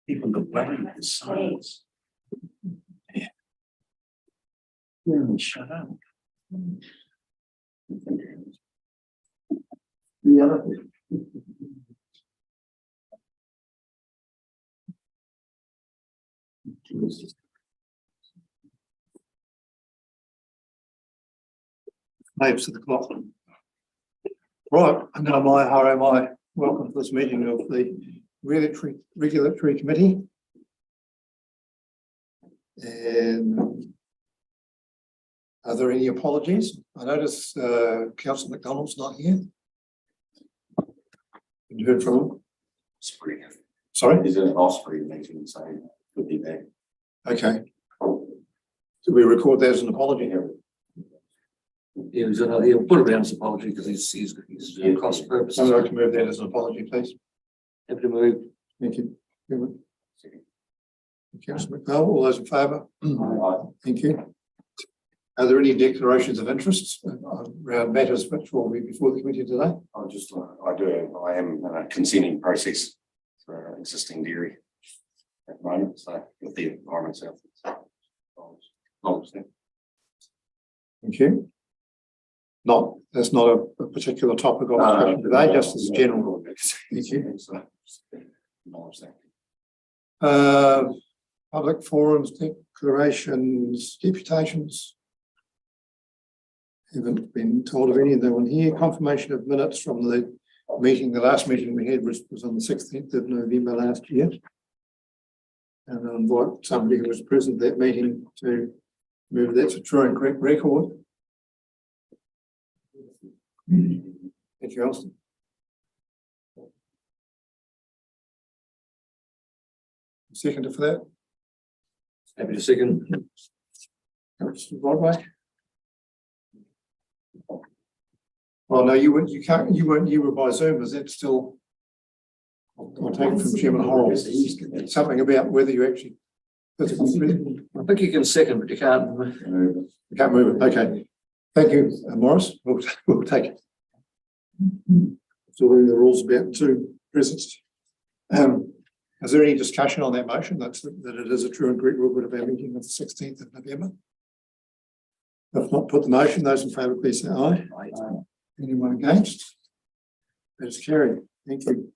People complaining with science. Yeah. Shut up. The other thing. Names to the clock. Right, and now my welcome to this meeting of the regulatory committee. And are there any apologies? I notice Councillor McDonald's not here. You heard from him? Spring. Sorry? He's in an Osprey meeting, so he'll be there. Okay. Do we record that as an apology? He'll put it down as an apology because he's cross purposes. I'd like to move that as an apology, please. Happy to move. Thank you. Councillor McDowell, all those in favour? Thank you. Are there any declarations of interest around matters which will be before the committee today? I am in a consenting process for an existing dairy at the moment, so with the Environment South. Thank you. That's not a particular topic of discussion today, just as a general. Thank you. Public forums, declarations, deputations. Haven't been told of any of them here. Confirmation of minutes from the meeting, the last meeting we had was on the 16th of November last year. And I invite somebody who was present at that meeting to move that to true and correct record. Thank you, Alston. Seconder for that. Happy to second. Councillor Broadway. Well, no, you weren't. You were by Zoom. Is that still? I'll take it from Chairman Horrells. Something about whether you actually. I think you can second, but you can't. You can't move it. Okay. Thank you, Morris. We'll take it. So the rules about two presents. Is there any discussion on that motion? That it is a true and correct record of our meeting of the 16th of November. If not, put the motion. Those in favour, please say aye. Aye. Anyone against? That is carried. Thank you.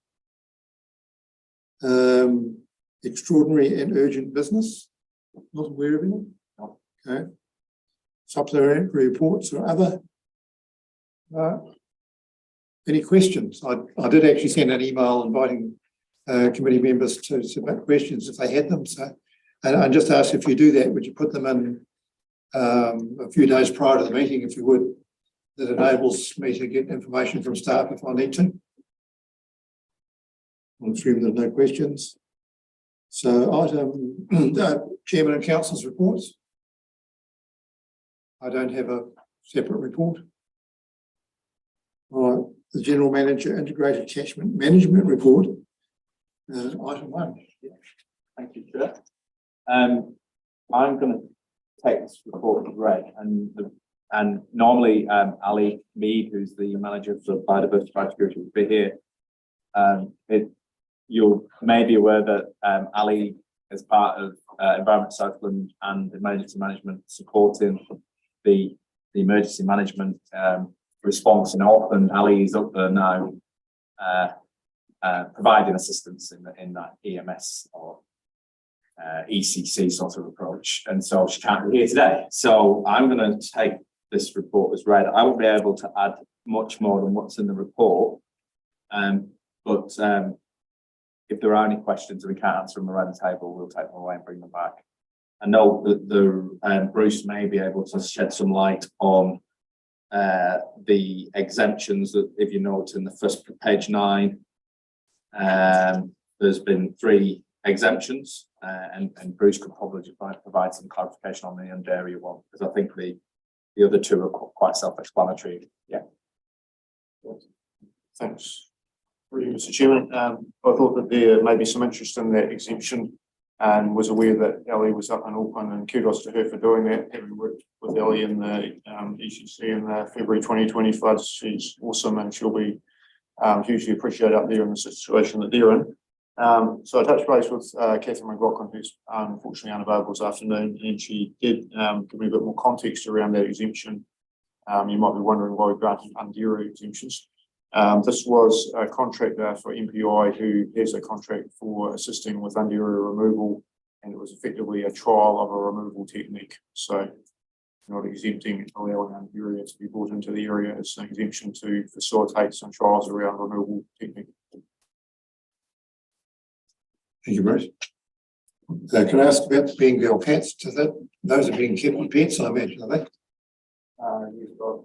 Extraordinary and urgent business. Not aware of any. Okay. Supplementary reports or other. Any questions? I did actually send an email inviting committee members to submit questions if they had them. So, and I just asked if you do that, would you put them in a few days prior to the meeting, if you would? That enables me to get information from staff if I need to. I'll assume there's no questions. So item Chairman and Council's reports. I don't have a separate report. All right, the General Manager Integrated Catchment Management Report. Item 1. Thank you, Chair. I'm going to take this report as read, and normally Ali Mead, who's the manager for Biodiversity Biosecurity, will be here. You may be aware that Ali is part of Environment Southland and Emergency Management supporting the emergency management response in Auckland. Ali is up there now providing assistance in that EMS or ECC sort of approach, and so she can't be here today. So I'm going to take this report as read. I won't be able to add much more than what's in the report, but if there are any questions and we can't answer them around the table, we'll take them away and bring them back. I know that Bruce may be able to shed some light on the exemptions that, if you note in the first page 9, there's been 3 exemptions, and Bruce could probably provide some clarification on the area one, because I think the other 2 are quite self-explanatory. Yeah. Thanks. Really, Mr. Chairman. I thought that there may be some interest in that exemption, and was aware that Ellie was up in Auckland, and kudos to her for doing that. Having worked with Ellie in the ECC in the February 2020 floods, she's awesome, and she'll be hugely appreciated up there in the situation that they're in. So I touched base with Catherine McLaughlin, who's unfortunately unavailable this afternoon, and she did give me a bit more context around that exemption. You might be wondering why we granted Undera exemptions. This was a contractor for MPI who has a contract for assisting with Undera removal, and it was effectively a trial of a removal technique. So not exempting, allowing Undera to be brought into the area, as an exemption to facilitate some trials around removal technique. Thank you, Bruce. Can I ask about the Bengal cats? Those are being kept with pets, I imagine, are they? You've got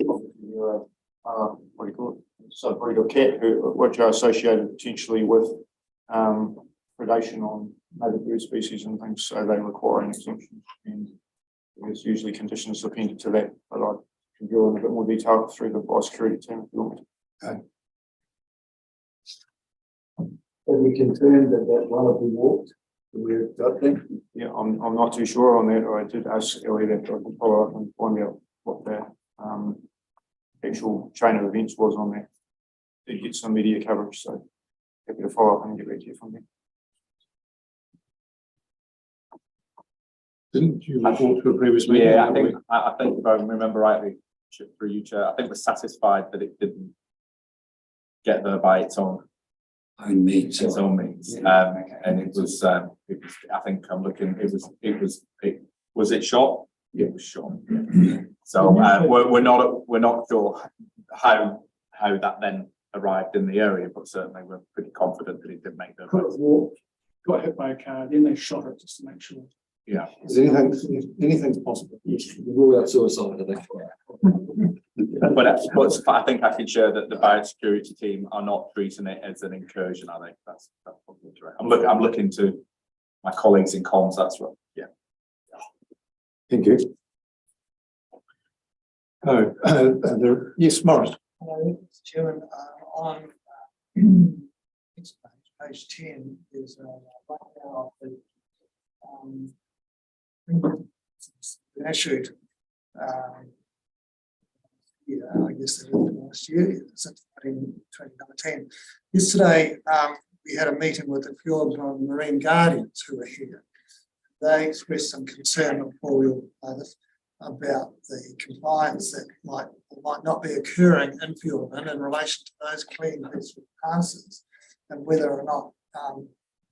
obviously your what do you call it? Sub-breed of cat, which are associated potentially with predation on native bird species and things, so they require an exemption. And there's usually conditions appended to that, but I can go in a bit more detail through the biosecurity team if you want. Okay. Have we confirmed that one will be walked? We've got them. Yeah, I'm not too sure on that. I did ask Ellie that I can follow up and find out what the actual chain of events was on that. Did get some media coverage, so happy to follow up and get back to you from there. Didn't you report to a previous meeting? Yeah, I think if I remember rightly, through you, Chair, I think we're satisfied that it didn't get there by its own means. means. And it was, I think I'm looking, was it shot? It was shot. So we're not sure how that then arrived in the area, but certainly we're pretty confident that it did make the. Could have walked, got hit by a car, then they shot it just to make sure. Yeah. Is anything's possible? Yes, we rule out suicide, I think. But I think I can share that the biosecurity team are not treating it as an incursion. I think that's probably correct. I'm looking to my colleagues in comms. That's right. Yeah. Thank you. Yes, Morris. Hello, Mr. Chairman, on page 10 is right now the issued I guess that was last year, since 2019. Yesterday, we had a meeting with the Fjordland Marine Guardians who were here. They expressed some concern before we about the compliance that might or might not be occurring in Fjordland in relation to those clean vessel passes, and whether or not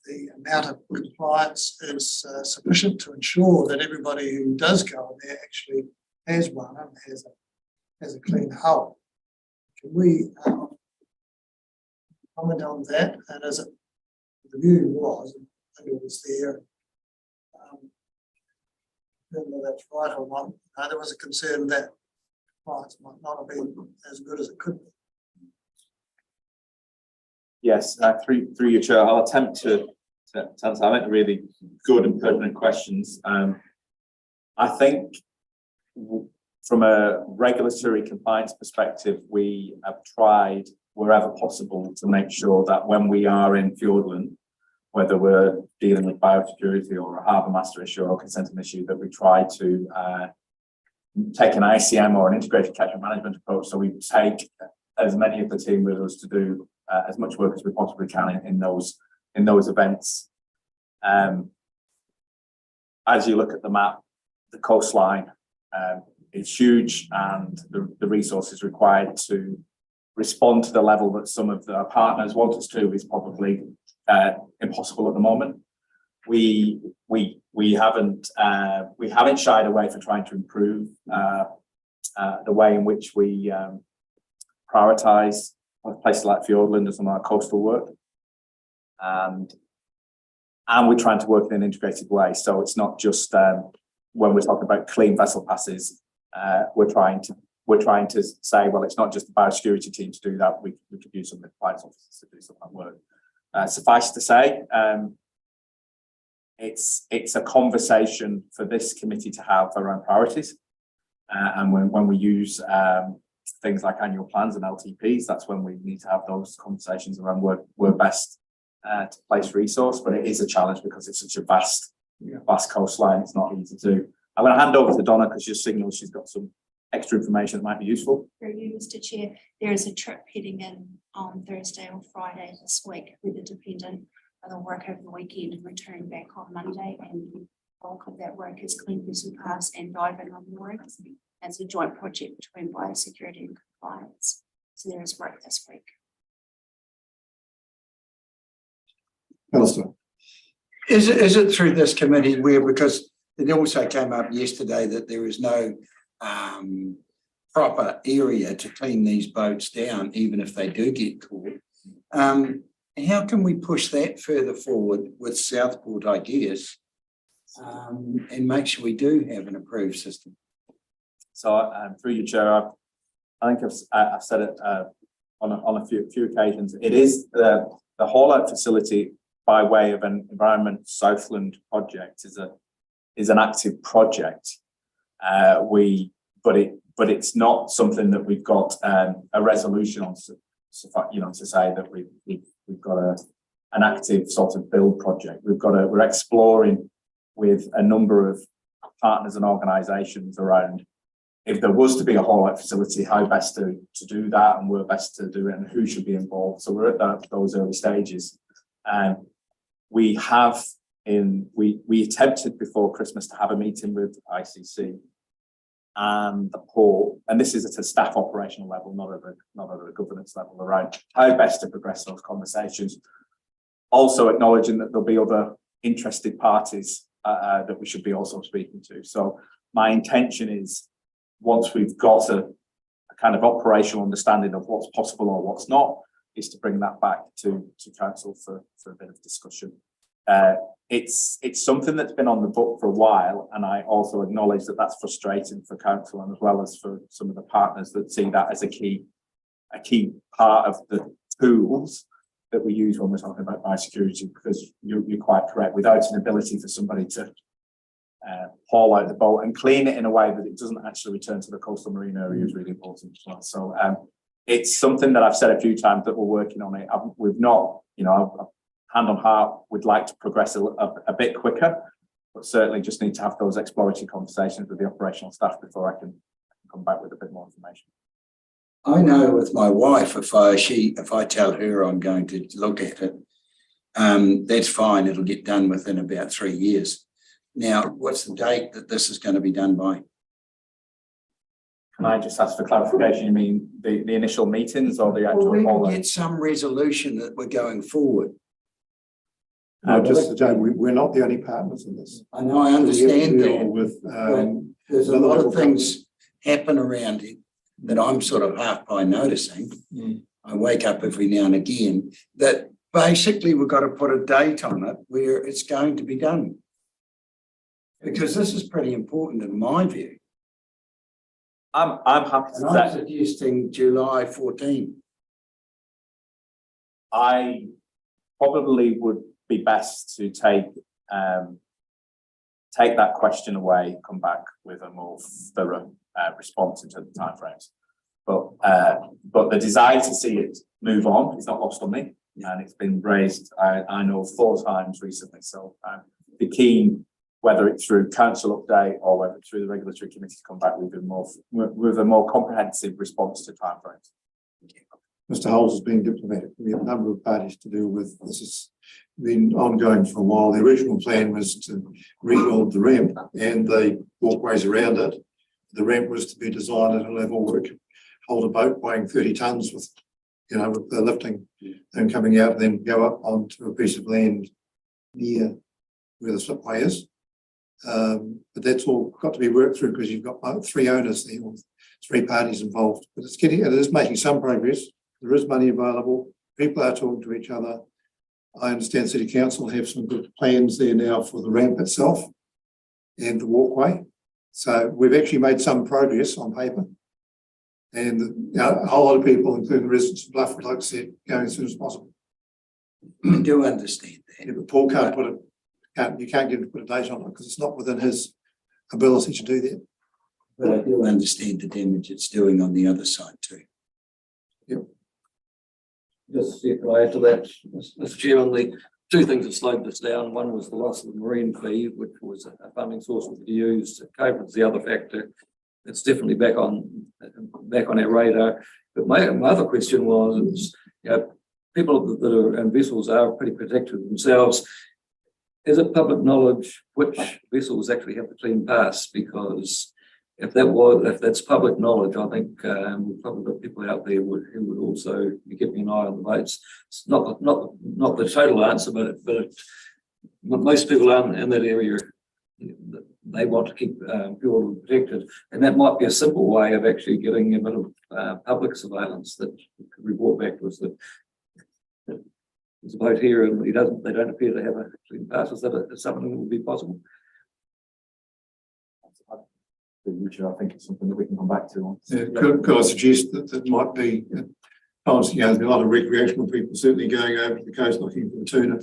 the amount of compliance is sufficient to ensure that everybody who does go in there actually has one and has a clean hull. Can we comment on that? And as the view was, and it was there, whether that's right or not, there was a concern that compliance might not have been as good as it could be. Yes, through your chair, I'll attempt to answer. I think really good and pertinent questions. I think from a regulatory compliance perspective, we have tried wherever possible to make sure that when we are in Fjordland, whether we're dealing with biosecurity or a harbour master issue or a consenting issue, that we try to take an ICM or an integrated catchment management approach. So we take as many of the team with us to do as much work as we possibly can in those events. As you look at the map, the coastline is huge, and the resources required to respond to the level that some of the partners want us to is probably impossible at the moment. We haven't shied away from trying to improve the way in which we prioritise places like Fjordland and some of our coastal work, and we're trying to work in an integrated way. So it's not just when we're talking about clean vessel passes, we're trying to say, well, it's not just the biosecurity team to do that. We could use some of the compliance officers to do some of that work. Suffice to say, it's a conversation for this committee to have around priorities, and when we use things like annual plans and LTPs, that's when we need to have those conversations around where best to place resource. But it is a challenge because it's such a vast coastline. It's not easy to do. I'm going to hand over to Donna because she signaled she's got some extra information that might be useful. For you, Mr. Chair, there is a trip heading in on Thursday or Friday this week, weather dependent, They'll work over the weekend and return back on Monday, and the bulk of that work is clean vessel pass and diving on moorings. It's a joint project between biosecurity and compliance. So there is work this week. Alistair. Is it through this committee where, because it also came up yesterday that there is no proper area to clean these boats down, even if they do get caught. How can we push that further forward with Southport ideas and make sure we do have an approved system? So through you, Chair, I think I've said it on a few occasions. It is the haul out facility by way of an Environment Southland project is an active project. But it's not something that we've got a resolution on, to say that we've got an active sort of build project. We're exploring with a number of partners and organisations around, if there was to be a haul out facility, how best to do that and where best to do it and who should be involved. So we're at those early stages. We attempted before Christmas to have a meeting with ICC and the port, and this is at a staff operational level, not at a governance level, around how best to progress those conversations. Also acknowledging that there'll be other interested parties that we should be also speaking to. So my intention is, once we've got a kind of operational understanding of what's possible or what's not, is to bring that back to council for a bit of discussion. It's something that's been on the book for a while, and I also acknowledge that that's frustrating for council and as well as for some of the partners that see that as a key part of the tools that we use when we're talking about biosecurity, because you're quite correct. Without an ability for somebody to haul out the boat and clean it in a way that it doesn't actually return to the coastal marine area is really important as well. So it's something that I've said a few times that we're working on it. We've not, hand on heart, we'd like to progress a bit quicker, but certainly just need to have those exploratory conversations with the operational staff before I can come back with a bit more information. I know with my wife, if I tell her I'm going to look at it, that's fine. It'll get done within about 3 years. Now, what's the date that this is going to be done by? Can I just ask for clarification? You mean the initial meetings or the actual? Well, we will get some resolution that we're going forward. No, just to say, we're not the only partners in this. I know, I understand We have to deal that. with, There's a lot of things happen around it that I'm sort of half by noticing. I wake up every now and again that basically we've got to put a date on it where it's going to be done. Because this is pretty important in my view. I'm happy to And I'm say suggesting July 14. I probably would be best to take that question away, come back with a more thorough response into the timeframes. But the desire to see it move on is not lost on me, and it's been raised, I know, 4 times recently. So the keen, whether it's through council update or whether it's through the regulatory committee, to come back with a more comprehensive response to timeframes. Mr. Holes has been diplomatic. We have a number of parties to deal with. This has been ongoing for a while. The original plan was to rebuild the ramp and the walkways around it. The ramp was to be designed at a level where it could hold a boat weighing 30 tonnes with the lifting and coming out and then go up onto a piece of land near where the slipway is. But that's all got to be worked through because you've got 3 owners there, or 3 parties involved. But it is making some progress. There is money available. People are talking to each other. I understand City Council have some good plans there now for the ramp itself and the walkway. So we've actually made some progress on paper. And a whole lot of people, including the residents of Bluff, would like to see it going as soon as possible. I do understand that. Yeah, but Paul can't you can't get him to put a date on it because it's not within his ability to do that. But I do understand the damage it's doing on the other side too. Just if I add to that, Mr. Chairman, the 2 things that slowed this down. One was the loss of the marine fee, which was a funding source we could use. COVID's the other factor. It's definitely back on our radar. But my other question was, people that are, and vessels are pretty protected themselves. Is it public knowledge which vessels actually have the clean pass? Because if that's public knowledge, I think we've probably got people out there who would also be keeping an eye on the boats. It's not the total answer, but most people aren't in that area. They want to keep fuel protected, and that might be a simple way of actually getting a bit of public surveillance that could be brought back to us. That there's a boat here and they don't appear to have a clean pass. Is that something that would be possible? I think it's something that we can come back to. Yeah, could I suggest that might be, there's a lot of recreational people certainly going over to the coast looking for the tuna.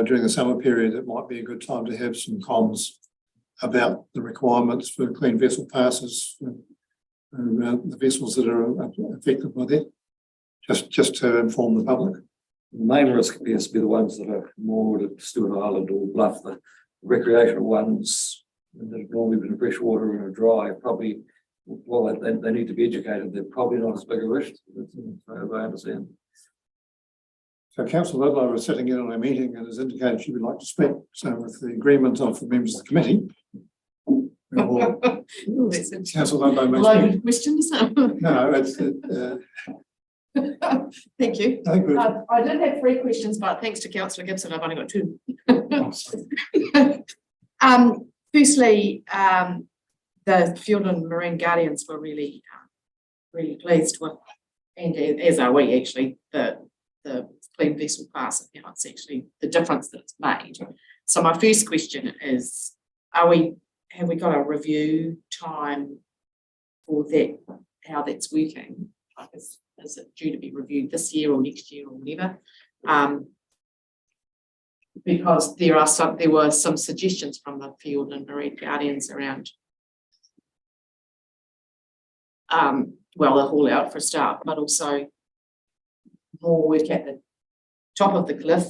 During the summer period, it might be a good time to have some comms about the requirements for clean vessel passes for the vessels that are affected by that, just to inform the public. The main risk appears to be the ones that are moored at Stewart Island or Bluff. The recreational ones that have normally been in fresh water and are dry, probably, well, they need to be educated. They're probably not as big a risk, as I understand. So Councillor Ludlow was sitting in on a meeting and has indicated she would like to speak. So with the agreement of the members of the committee, Councillor Ludlow may speak. Loaded questions. No, it's, Thank you. I think we're, I did have 3 questions, but thanks to Councillor Gibson, I've only got 2. Firstly, the Field and Marine Guardians were really pleased with, and as are we actually, the clean vessel pass, and it's actually the difference that it's made. So my first question is, have we got a review time for that, how that's working? Like is it due to be reviewed this year or next year or whenever? Because there were some suggestions from the Field and Marine Guardians around well, the haul out for a start, but also more work at the top of the cliff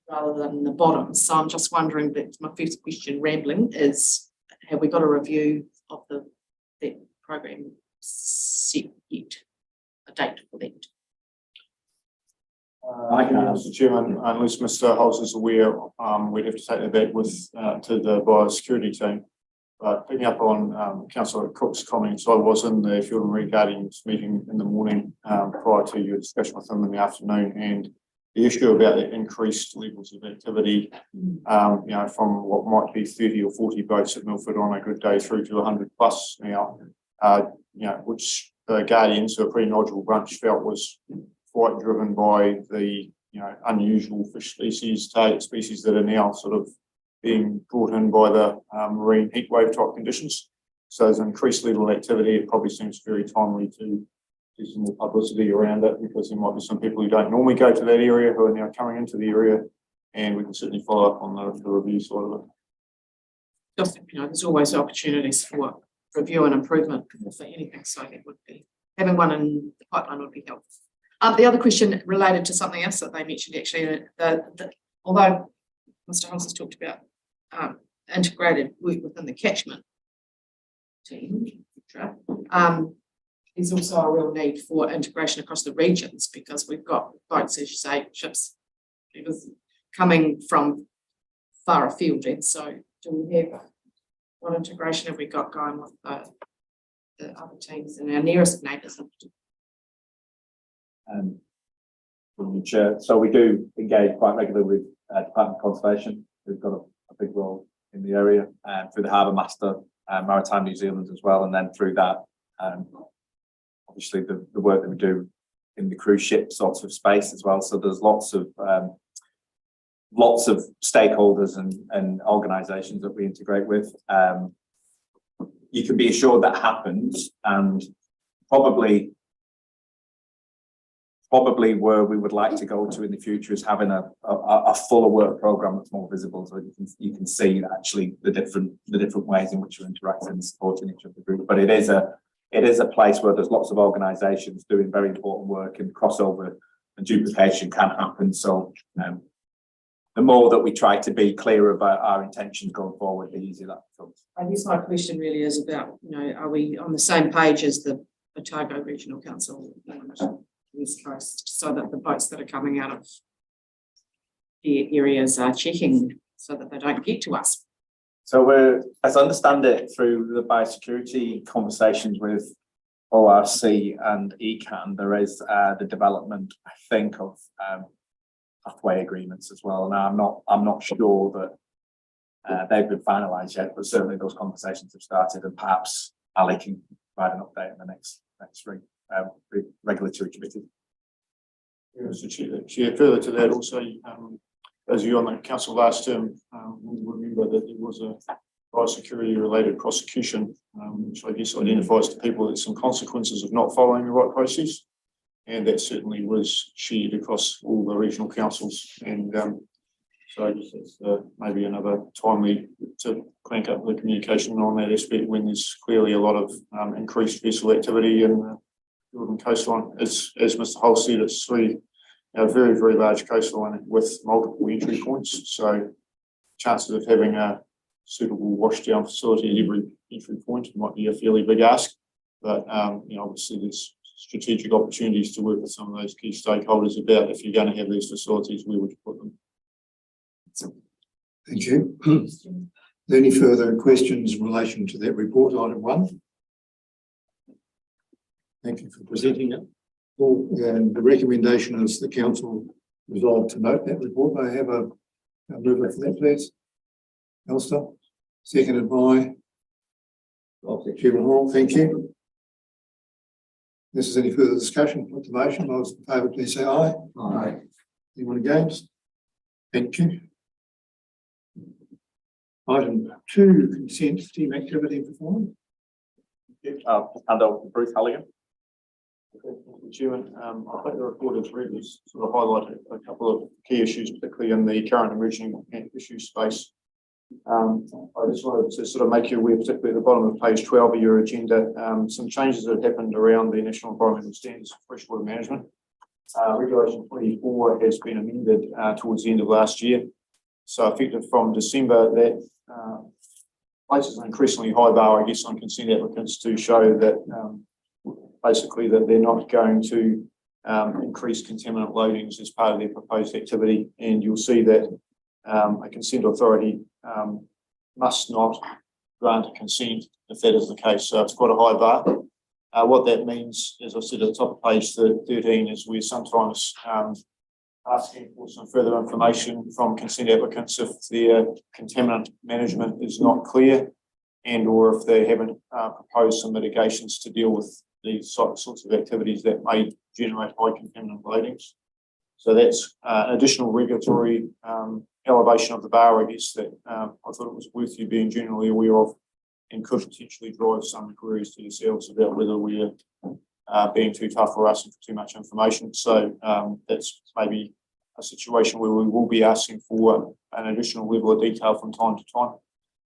rather than the bottom. So I'm just wondering, that my first question, rambling, is have we got a review of that program set yet? A date for that? I can Mr. Chairman, unless Mr. Hulse is aware, we'd have to take that back with to the biosecurity team. But picking up on Councillor Cook's comments, I was in the Field and Marine Guardians meeting in the morning prior to your discussion with them in the afternoon, and the issue about the increased levels of activity, from what might be 30 or 40 boats at Milford on a good day through to 100 plus now, which the Guardians, who are a pretty knowledgeable bunch, felt was quite driven by the unusual fish species, target species that are now sort of being brought in by the marine heat wave type conditions. So there's an increased level of activity. It probably seems very timely to do some more publicity around it, because there might be some people who don't normally go to that area who are now coming into the area, and we can certainly follow up on the review side of it. Just, there's always opportunities for review and improvement for anything, so it would be, having one in the pipeline would be helpful. The other question related to something else that they mentioned, actually, although Mr. Hulse has talked about integrated work within the catchment team, there's also a real need for integration across the regions, because we've got boats, as you say, ships coming from far afield. And so do we have, what integration have we got going with the other teams and our nearest neighbours? So we do engage quite regularly with Department of Conservation, who've got a big role in the area, and through the Harbour Master, Maritime New Zealand as well, and then through that, obviously the work that we do in the cruise ship sorts of space as well. So there's lots of stakeholders and organisations that we integrate with. You can be assured that happens, and probably where we would like to go to in the future is having a fuller work program that's more visible, so you can see actually the different ways in which you're interacting and supporting each other group. But it is a place where there's lots of organisations doing very important work, and crossover and duplication can happen. So the more that we try to be clear about our intentions going forward, the easier that becomes. I guess my question really is about, are we on the same page as the Otago Regional Council? We East Coast so that the boats that are coming out of the areas are checking so that they don't get to us. So we're, as I understand it, through the biosecurity conversations with ORC and ECAN, there is the development, I think, of pathway agreements as well. Now I'm not sure that they've been finalised yet, but certainly those conversations have started, and perhaps Ali can provide an update in the next regulatory committee. Yeah, Mr. Chair, further to that also, as you on the council last term, we remember that there was a biosecurity related prosecution, which I guess identifies to people that some consequences of not following the right process. And that certainly was shared across all the regional councils. And so I guess it's maybe another time to crank up the communication on that aspect when there's clearly a lot of increased vessel activity in the Northern coastline. As Mr. Hull said, it's a very, very large coastline with multiple entry points. So chances of having a suitable washdown facility at every entry point might be a fairly big ask. But obviously there's strategic opportunities to work with some of those key stakeholders about if you're going to have these facilities, where would you put them? Thank you. Are there any further questions in relation to that report, item 1? Thank you for presenting it. Well, and the recommendation is the council resolved to note that report. I have a mover for that, please. Elster, seconded by Chairman Hall. Thank you. If there's any further discussion, put the motion. Those in favour, please say aye. Aye. Anyone against? Thank you. Item 2, consent team activity and performance. Hand over to Bruce Halligan. Mr. Chairman, I think the report has really sort of highlighted a couple of key issues, particularly in the current emerging issue space. I just wanted to sort of make you aware, particularly at the bottom of page 12 of your agenda, some changes that have happened around the National Environmental Standards for Freshwater Management. Regulation 24 has been amended towards the end of last year. So effective from December, that places an increasingly high bar, I guess, on consent applicants to show that basically that they're not going to increase contaminant loadings as part of their proposed activity. And you'll see that a consent authority must not grant a consent if that is the case. So it's quite a high bar. What that means, as I said at the top of page 13, is we're sometimes asking for some further information from consent applicants if their contaminant management is not clear, and or if they haven't proposed some mitigations to deal with these sorts of activities that may generate high contaminant loadings. So that's an additional regulatory elevation of the bar, I guess, that I thought it was worth you being generally aware of, and could potentially drive some queries to yourselves about whether we're being too tough for us and for too much information. So that's maybe a situation where we will be asking for an additional level of detail from time to time.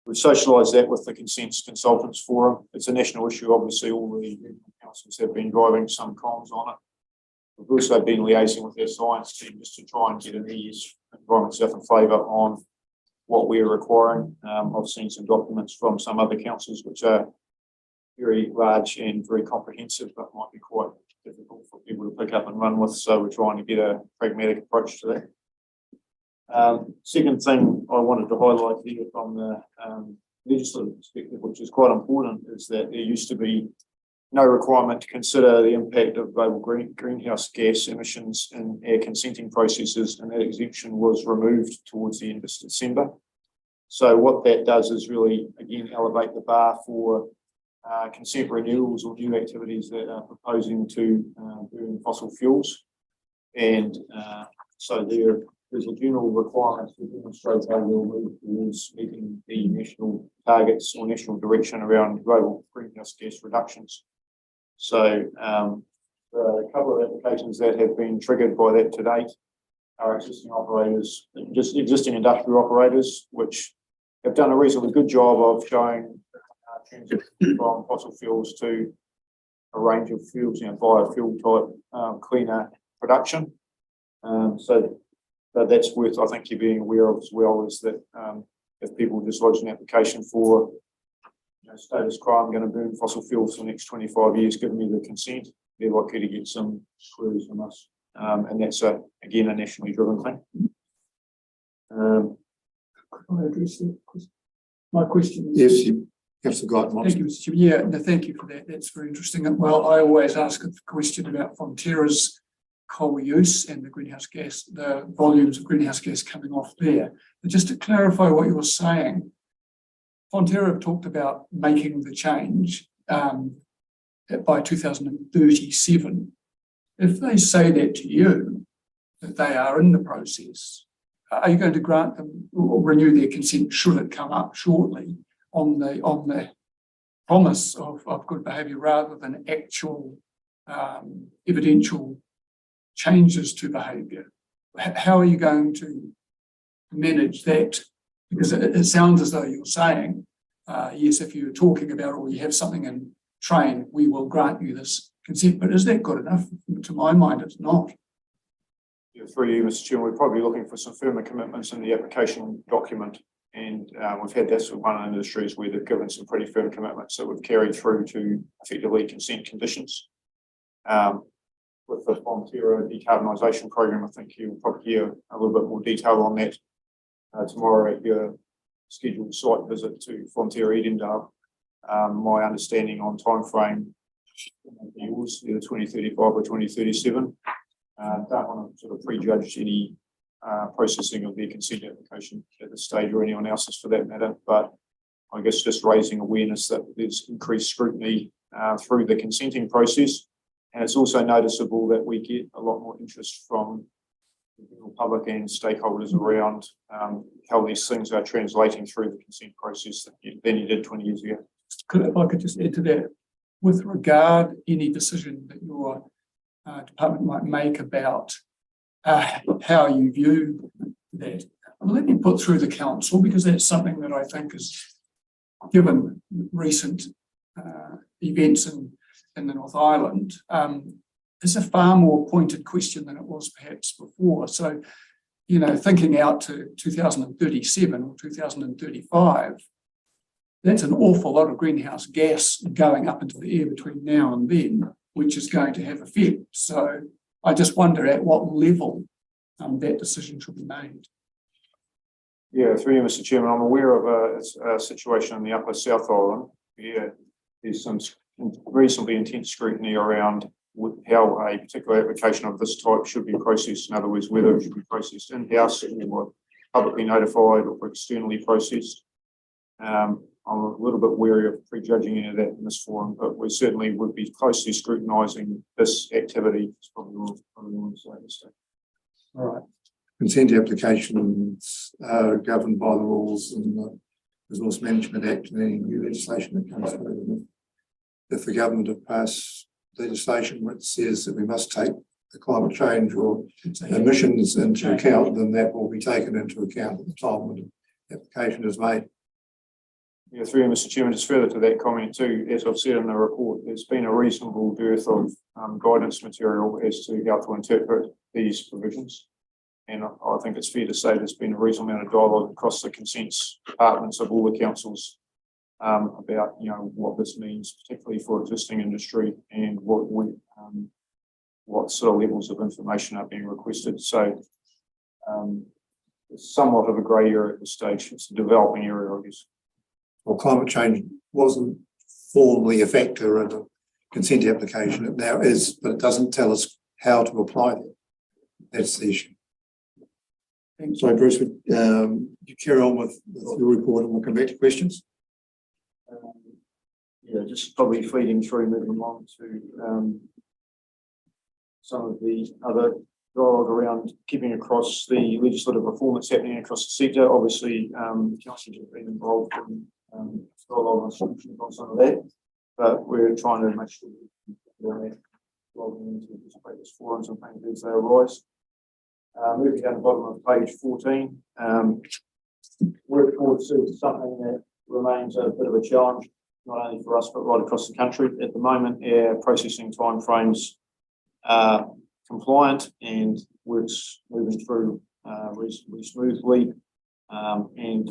We've socialised that with the Consents Consultants Forum. It's a national issue. Obviously, all the regional councils have been driving some comms on it. We've also been liaising with their science team just to try and get an Environment South and flavour on what we're requiring. I've seen some documents from some other councils which are very large and very comprehensive, but might be quite difficult for people to pick up and run with. So we're trying to get a pragmatic approach to that. Second thing I wanted to highlight here from the legislative perspective, which is quite important, is that there used to be no requirement to consider the impact of global greenhouse gas emissions in our consenting processes, and that exemption was removed towards the end of December. So what that does is really, again, elevate the bar for consent renewals or new activities that are proposing to burn fossil fuels. And so there's a general requirement to demonstrate how we'll move towards meeting the national targets or national direction around global greenhouse gas reductions. So a couple of applications that have been triggered by that to date are existing operators, just existing industrial operators, which have done a reasonably good job of showing transition from fossil fuels to a range of fuels, biofuel type cleaner production. So that's worth, I think, you being aware of as well, is that if people just lodge an application for status quo, I'm going to burn fossil fuels for the next 25 years, give me the consent, they're likely to get some queries from us. And that's again, a nationally driven thing. Can I address that? My question is. Yes, you have forgotten. Thank you, Mr. Chair. Yeah, no, thank you for that. That's very interesting. And well, I always ask a question about Fonterra's coal use and the greenhouse gas, the volumes of greenhouse gas coming off there. But just to clarify what you were saying, Fonterra have talked about making the change by 2037. If they say that to you, that they are in the process, are you going to grant them or renew their consent should it come up shortly on the promise of good behaviour rather than actual evidential changes to behaviour? How are you going to manage that? Because it sounds as though you're saying, yes, if you're talking about or you have something in train, we will grant you this consent. But is that good enough? To my mind, it's not. Yeah, through you, Mr. Chairman, we're probably looking for some firmer commitments in the application document. And we've had this with one of the industries where they've given some pretty firm commitments that we've carried through to effectively consent conditions. With the Fonterra decarbonisation program, I think you'll probably hear a little bit more detail on that tomorrow at your scheduled site visit to Fonterra Edendale. My understanding on timeframe was either 2035 or 2037. Don't want to sort of prejudge any processing of their consent application at this stage or anyone else's for that matter, but I guess just raising awareness that there's increased scrutiny through the consenting process. And it's also noticeable that we get a lot more interest from the general public and stakeholders around how these things are translating through the consent process than you did 20 years ago. If I could just add to that, with regard any decision that your department might make about how you view that, let me put through the council, because that's something that I think is, given recent events in the North Island, is a far more pointed question than it was perhaps before. So, you know, thinking out to 2037 or 2035, that's an awful lot of greenhouse gas going up into the air between now and then, which is going to have effect. So I just wonder at what level that decision should be made. Yeah, through you, Mr. Chairman, I'm aware of a situation in the Upper South Island. Yeah, there's some reasonably intense scrutiny around how a particular application of this type should be processed. In other words, whether it should be processed in-house or publicly notified or externally processed. I'm a little bit wary of prejudging any of that in this forum, but we certainly would be closely scrutinising this activity. It's probably all I'm saying to say. All right. Consent applications are governed by the rules and the Resource Management Act and any new legislation that comes through. If the government have passed legislation which says that we must take the climate change or emissions into account, then that will be taken into account at the time when the application is made. Yeah, through you, Mr. Chairman, just further to that comment too, as I've said in the report, there's been a reasonable dearth of guidance material as to how to interpret these provisions. And I think it's fair to say there's been a reasonable amount of dialogue across the consents departments of all the councils about, you know, what this means, particularly for existing industry and what sort of levels of information are being requested. So it's somewhat of a grey area at this stage. It's a developing area, I guess. Well, climate change wasn't formally a factor in a consent application. It now is, but it doesn't tell us how to apply that. That's the issue. So, Bruce, you carry on with your report and we'll come back to questions. Yeah, just probably feeding through, moving on to some of the other dialogue around keeping across the legislative reform that's happening across the sector. Obviously, councils have been involved in dialogue on some of that, but we're trying to make sure we're logging into these forums and things as they arise. Moving down the bottom of page 14, workforce is something that remains a bit of a challenge, not only for us, but right across the country. At the moment, our processing timeframes are compliant and works moving through reasonably smoothly, and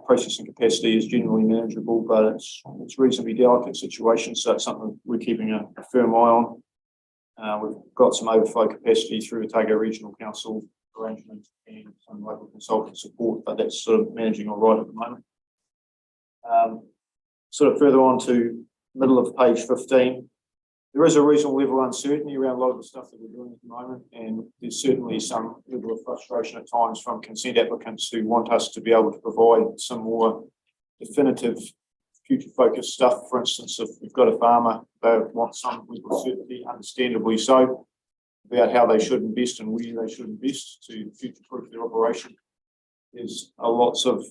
processing capacity is generally manageable, but it's reasonably delicate situation, so it's something we're keeping a firm eye on. We've got some overflow capacity through Otago Regional Council arrangement and some local consultant support, but that's sort of managing all right at the moment. Sort of further on to middle of page 15, there is a reasonable level of uncertainty around a lot of the stuff that we're doing at the moment, and there's certainly some level of frustration at times from consent applicants who want us to be able to provide some more definitive future focused stuff. For instance, if we've got a farmer, they want some level of certainty, understandably so, about how they should invest and where they should invest to future proof their operation. There's lots of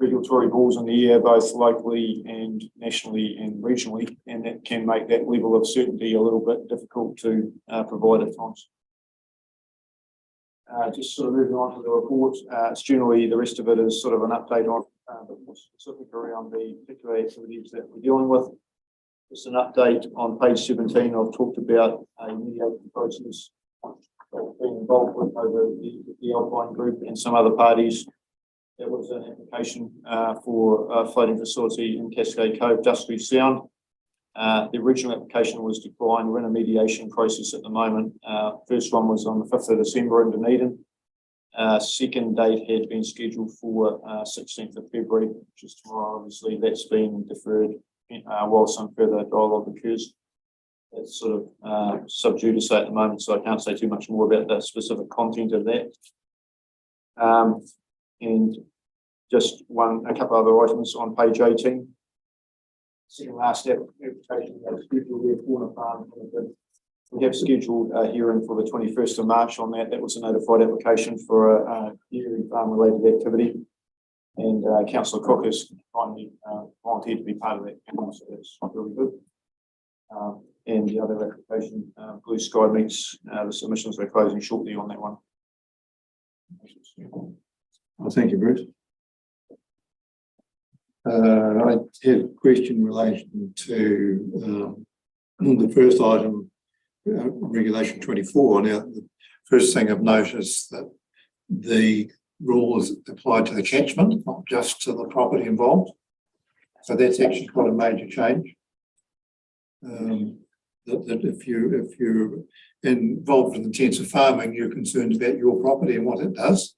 regulatory balls in the air, both locally and nationally and regionally, and that can make that level of certainty a little bit difficult to provide at times. Just sort of moving on to the report, it's generally the rest of it is sort of an update on but more specific around the particular activities that we're dealing with. Just an update on page 17. I've talked about a mediation process that we've been involved with over the Alpine Group and some other parties. There was an application for a floating facility in Cascade Cove, Dusty Sound. The original application was declined. We're in a mediation process at the moment. First one was on the 5th of December in Dunedin. Second date had been scheduled for 16th of February, which is tomorrow. Obviously, that's been deferred while some further dialogue occurs. It's sort of sub judice at the moment, so I can't say too much more about the specific content of that. And just a couple other items on page 18. Second last application, Corner Farm. We have scheduled a hearing for the 21st of March on that. That was a notified application for a dairy farm related activity. And Councillor Cook has finally volunteered to be part of that panel, so that's really good. And the other application, Blue Sky Meats, the submissions are closing shortly on that one. Well, thank you, Bruce. I had a question in relation to the first item, Regulation 24. Now, the first thing I've noticed that the rule is applied to the catchment, not just to the property involved. So that's actually quite a major change. That if you're involved in intensive farming, you're concerned about your property and what it does.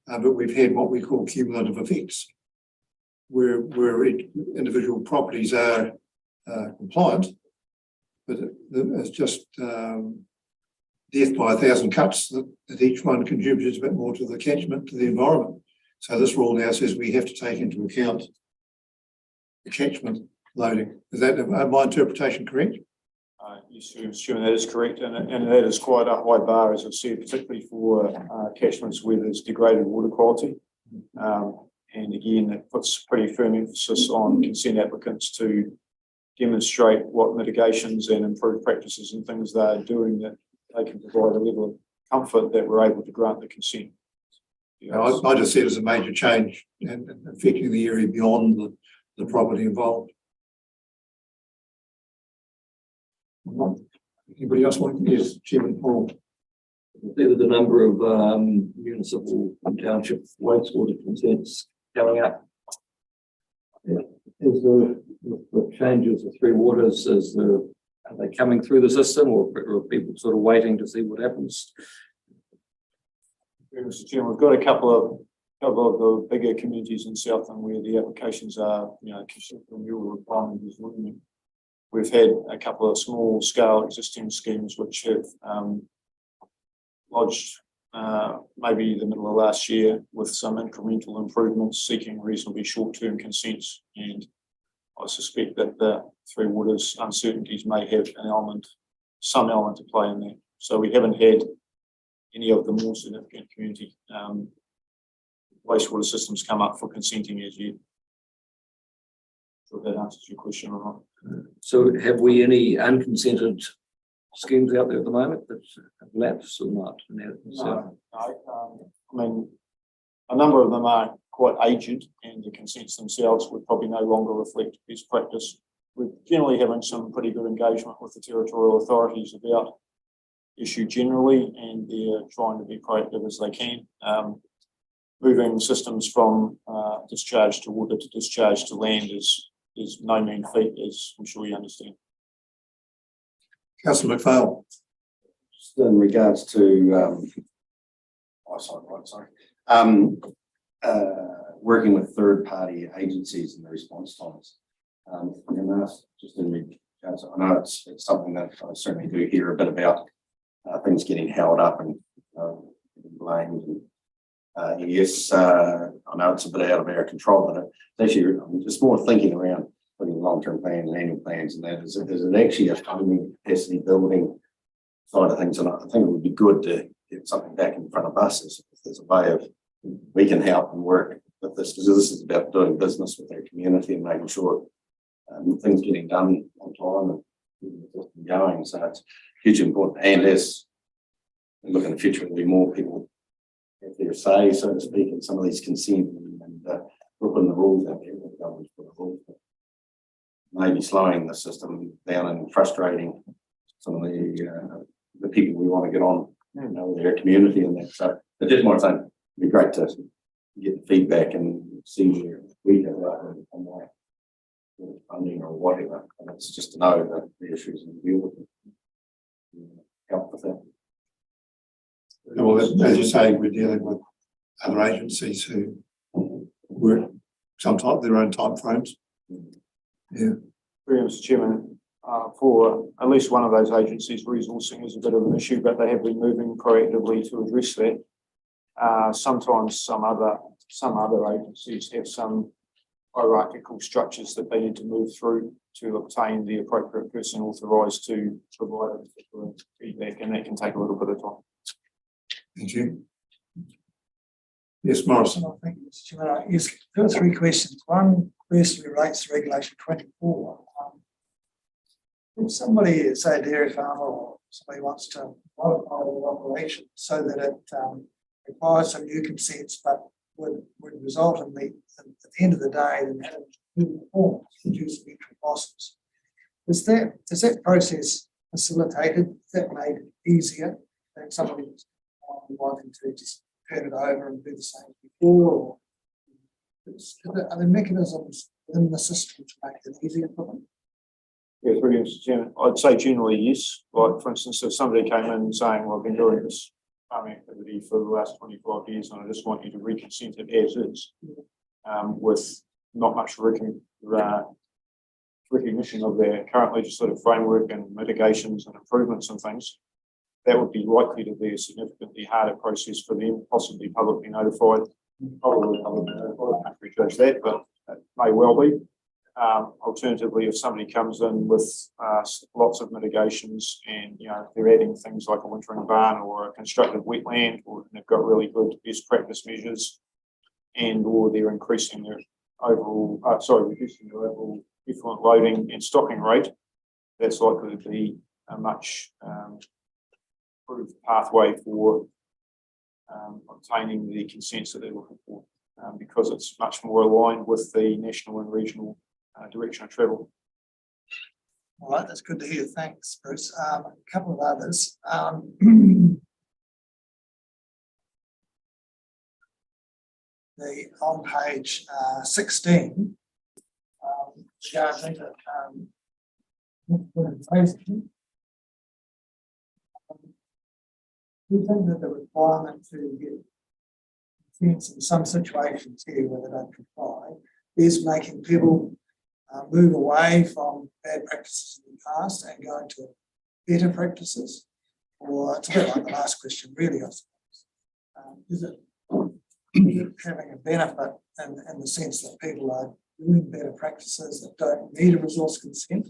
But we've had what we call cumulative effects, where individual properties are compliant, but it's just death by 1,000 cuts that each one contributes a bit more to the catchment, to the environment. So this rule now says we have to take into account the catchment loading. Is that my interpretation correct? Yes, Mr. that is correct, and that is quite a high bar, as I've said, particularly for catchments where there's degraded water quality. And again, it puts pretty firm emphasis on consent applicants to demonstrate what mitigations and improved practices and things they are doing that they can provide a level of comfort that we're able to grant the consent. I just see it as a major change and affecting the area beyond the property involved. Anybody else want? Yes, Chairman Paul. There was a number of municipal and township wastewater consents coming up. Is the changes of Three Waters, are they coming through the system, or are people sort of waiting to see what happens? Mr. Chairman, we've got a couple of the bigger communities in Southland where the applications are, consistent renewal requirement is looming. We've had a couple of small scale existing schemes which have lodged maybe the middle of last year with some incremental improvements seeking reasonably short-term consents, and I suspect that the Three Waters uncertainties may have some element to play in there. So we haven't had any of the more significant community wastewater systems come up for consenting as yet. So if that answers your question or not. So have we any unconsented schemes out there at the moment that have lapsed or not? No. I mean, a number of them are quite aged, and the consents themselves would probably no longer reflect best practice. We're generally having some pretty good engagement with the territorial authorities about the issue generally, and they're trying to be proactive as they can. Moving systems from discharge to water to discharge to land is no mean feat, as I'm sure you understand. Councillor McPhail. Just in regards to, working with third-party agencies and the response times. And that's just in regards, I know it's something that I certainly do hear a bit about, things getting held up and blamed. And yes, I know it's a bit out of our control, but it's actually, I'm just more thinking around putting long-term plans and annual plans, and that is it actually a funding capacity building side of things, and I think it would be good to get something back in front of us if there's a way of we can help and work with this, because this is about doing business with our community and making sure things getting done on time and going. So it's hugely important. And as we look in the future, there'll be more people have their say, so to speak, in some of these consent and we're putting the rules out there. The government's put the rules, but maybe slowing the system down and frustrating some of the people we want to get on, you know, with their community and that. So, but just more time, it'd be great to get feedback and see where we can on that funding or whatever. And it's just to know that the issues and deal with them. Help with that. Well, as you say, we're dealing with other agencies who work sometimes their own timeframes. Yeah. Mr. Chairman, for at least one of those agencies, resourcing is a bit of an issue, but they have been moving proactively to address that. Sometimes some other agencies have some hierarchical structures that they need to move through to obtain the appropriate person authorised to provide a particular feedback, and that can take a little bit of time. Thank you. Yes, Morrison. Thank you, Mr. Chairman. Yes, there are three questions. One firstly relates to regulation 24. If somebody, say a dairy farmer or somebody wants to modify their operation so that it requires some new consents, but would result in at the end of the day, them having new performance, reducing extra costs. Is that process facilitated? Is that made easier than somebody wanting to just turn it over and do the same before? Or are there mechanisms within the system to make it easier for them? Yeah, brilliant, Mr. Chairman. I'd say generally yes. Like, for instance, if somebody came in saying, well, I've been doing this farming activity for the last 25 years and I just want you to reconsent it as is, with not much recognition of their current legislative framework and mitigations and improvements and things, that would be likely to be a significantly harder process for them, possibly publicly notified. Probably publicly notified, I can't prejudge that, but it may well be. Alternatively, if somebody comes in with lots of mitigations and, you know, they're adding things like a wintering barn or a constructed wetland, or they've got really good best practice measures, and or they're increasing their overall, reducing their overall effluent loading and stocking rate, that's likely to be a much improved pathway for obtaining the consents that they're looking for, because it's much more aligned with the national and regional direction of travel. All right, that's good to hear. Thanks, Bruce. A couple of others. On page 16, regarding we think that the requirement to get consents in some situations here where they don't comply is making people move away from bad practices in the past and go into better practices, or it's a bit like the last question, really, I suppose. Is it having a benefit in the sense that people are doing better practices that don't need a resource consent?